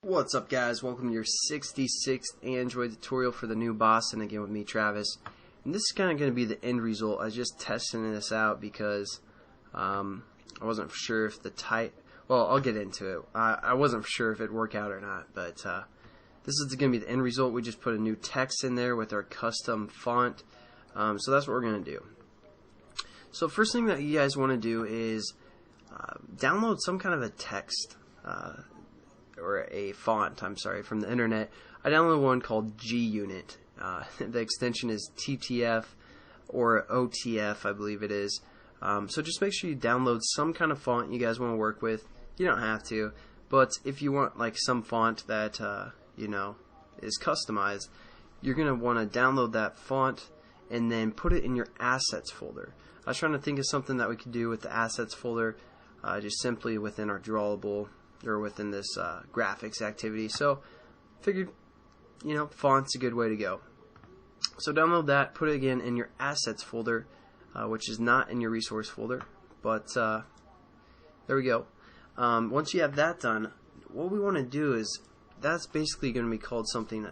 What's up, guys? Welcome to your 66th Android tutorial for the new boss, and again with me, Travis. And this is kind of going to be the end result. I was just testing this out because I wasn't sure if well, I'll get into it. I wasn't sure if it'd work out or not, but this is going to be the end result. We just put a new text in there with our custom font, so that's what we're going to do. So first thing that you guys want to do is download some kind of a text or a font, I'm sorry, from the internet. I downloaded one called GUnit. The extension is TTF or OTF, I believe it is. So just make sure you download some kind of font you guys want to work with. You don't have to, but if you want like some font that you know, is customized, you're gonna want to download that font and then put it in your assets folder. I was trying to think of something that we could do with the assets folder, just simply within our drawable or within this graphics activity. So figured, you know, font's a good way to go. So download that, put it again in your assets folder, which is not in your resource folder, but there we go. Once you have that done, what we want to do is, that's basically going to be called something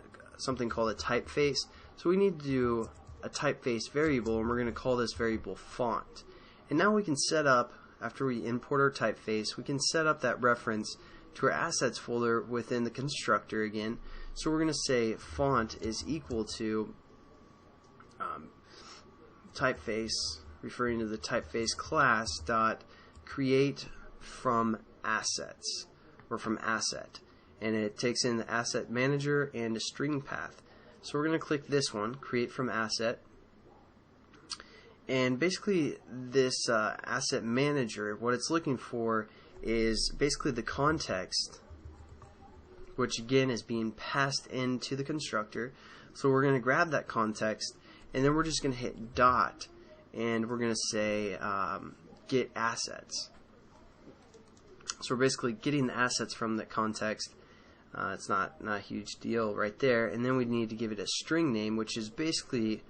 called a typeface. So we need to do a typeface variable, and we're going to call this variable font. And now we can set up, after we import our typeface, we can set up that reference to our assets folder within the constructor again. So we're going to say font is equal to typeface, referring to the typeface class, dot create from assets, or from asset. And it takes in the asset manager and a string path. So we're going to click this one, create from asset. And basically this asset manager, what it's looking for is basically the context, which again is being passed into the constructor. So we're going to grab that context, and then we're just going to hit dot, and we're going to say get assets. So we're basically getting the assets from the context. It's not a huge deal right there. And then we need to give it a string name, which is basically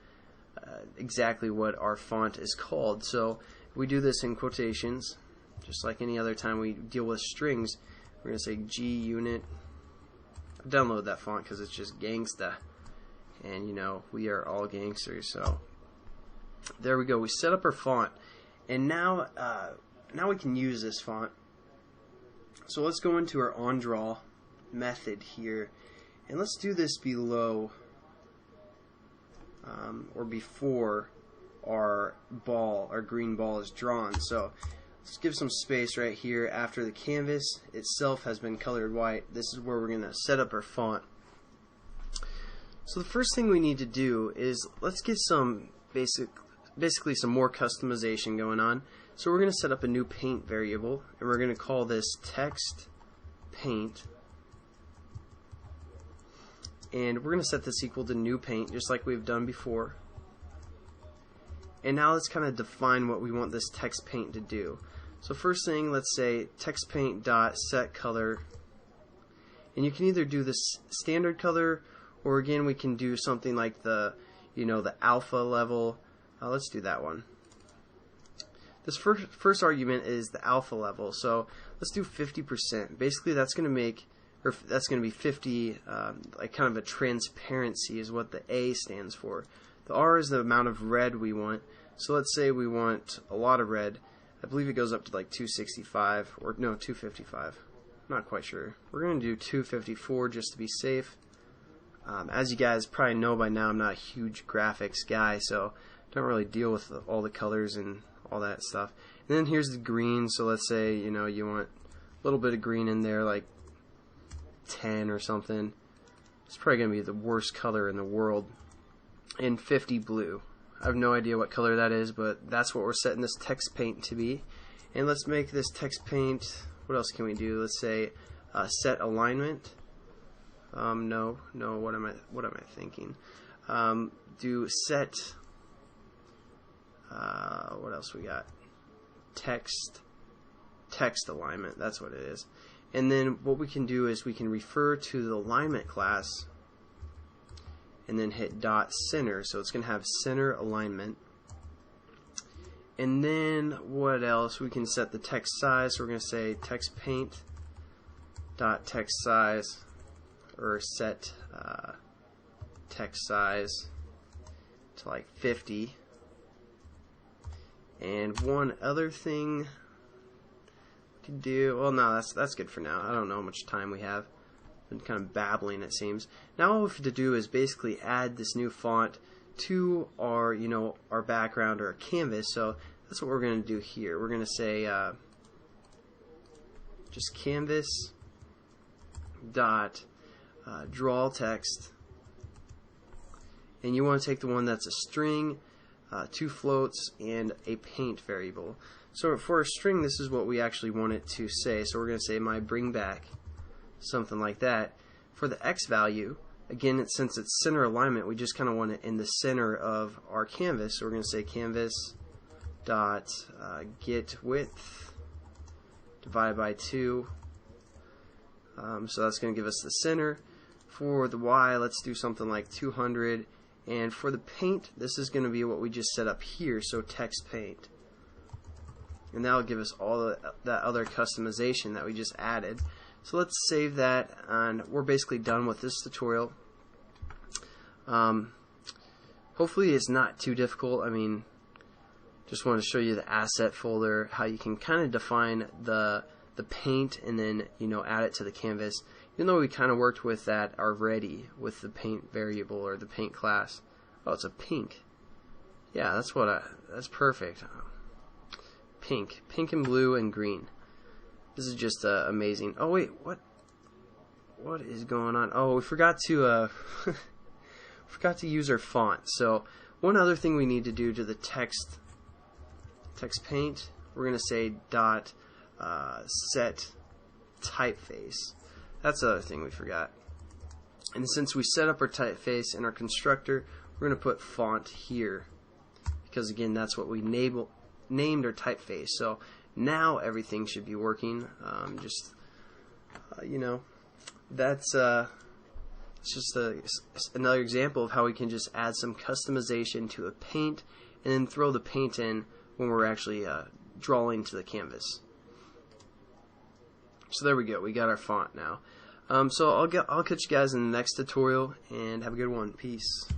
exactly what our font is called. So we do this in quotations, just like any other time we deal with strings. We're going to say GUnit. Download that font because it's just gangsta, and you know, we are all gangsters. So there we go. We set up our font, and now we can use this font. So let's go into our onDraw method here, and let's do this below or before our green ball is drawn. So let's give some space right here after the canvas itself has been colored white. This is where we're going to set up our font. So the first thing we need to do is let's get some basically some more customization going on. So we're going to set up a new paint variable, and we're going to call this text paint. And we're going to set this equal to new paint, just like we've done before. And now let's kind of define what we want this text paint to do. So first thing, let's say text paint dot set color, and you can either do this standard color, or again we can do something like the alpha level. Let's do that one. This first argument is the alpha level, so let's do 50%. Basically that's going to make, or that's going to be 50, like kind of a transparency is what the A stands for. The R is the amount of red we want. So let's say we want a lot of red. I believe it goes up to like 265, or no, 255. Not quite sure. We're going to do 254 just to be safe. As you guys probably know by now, I'm not a huge graphics guy, so don't really deal with all the colors and all that stuff. And then here's the green. So let's say you want a little bit of green in there, like 10 or something. It's probably going to be the worst color in the world. And 50 blue. I have no idea what color that is, but that's what we're setting this text paint to be. And let's make this text paint, what else can we do? Let's say set alignment. No, what am I thinking? Do set, what else we got? Text alignment, that's what it is. And then what we can do is we can refer to the alignment class and then hit dot center, so it's going to have center alignment. And then what else? We can set the text size, so we're going to say text paint dot text size or set text size to like 50. And one other thing we could do, well, no, that's good for now. I don't know how much time we have. Been kind of babbling, it seems. Now all we have to do is basically add this new font to our, our background or our canvas. So that's what we're going to do here. We're going to say just canvas dot draw text, and you want to take the one that's a string, 2 floats, and a paint variable. So for a string, this is what we actually want it to say. So we're going to say my bring back, something like that. For the X value, again, since it's center alignment, we just kind of want it in the center of our canvas. So we're going to say canvas dot get width divided by 2. So that's going to give us the center. For the Y, let's do something like 200. And for the paint, this is going to be what we just set up here, so text paint. And that will give us all that other customization that we just added. So let's save that, and we're basically done with this tutorial. Hopefully it's not too difficult. I mean, just want to show you the asset folder, how you can kind of define the paint and then add it to the canvas. Even though we kind of worked with that already with the paint variable or the paint class. Oh, it's a pink. Yeah, that's perfect. Pink and blue and green. This is just amazing. Oh wait, what is going on? Oh, we forgot to use our font. So one other thing we need to do to the text paint, we're going to say dot set typeface. That's the other thing we forgot. And since we set up our typeface in our constructor, we're going to put font here, because again, that's what we named our typeface. So now everything should be working. That's it's just another example of how we can just add some customization to a paint and then throw the paint in when we're actually drawing to the canvas. So there we go. We got our font now. So I'll catch you guys in the next tutorial, and have a good one. Peace.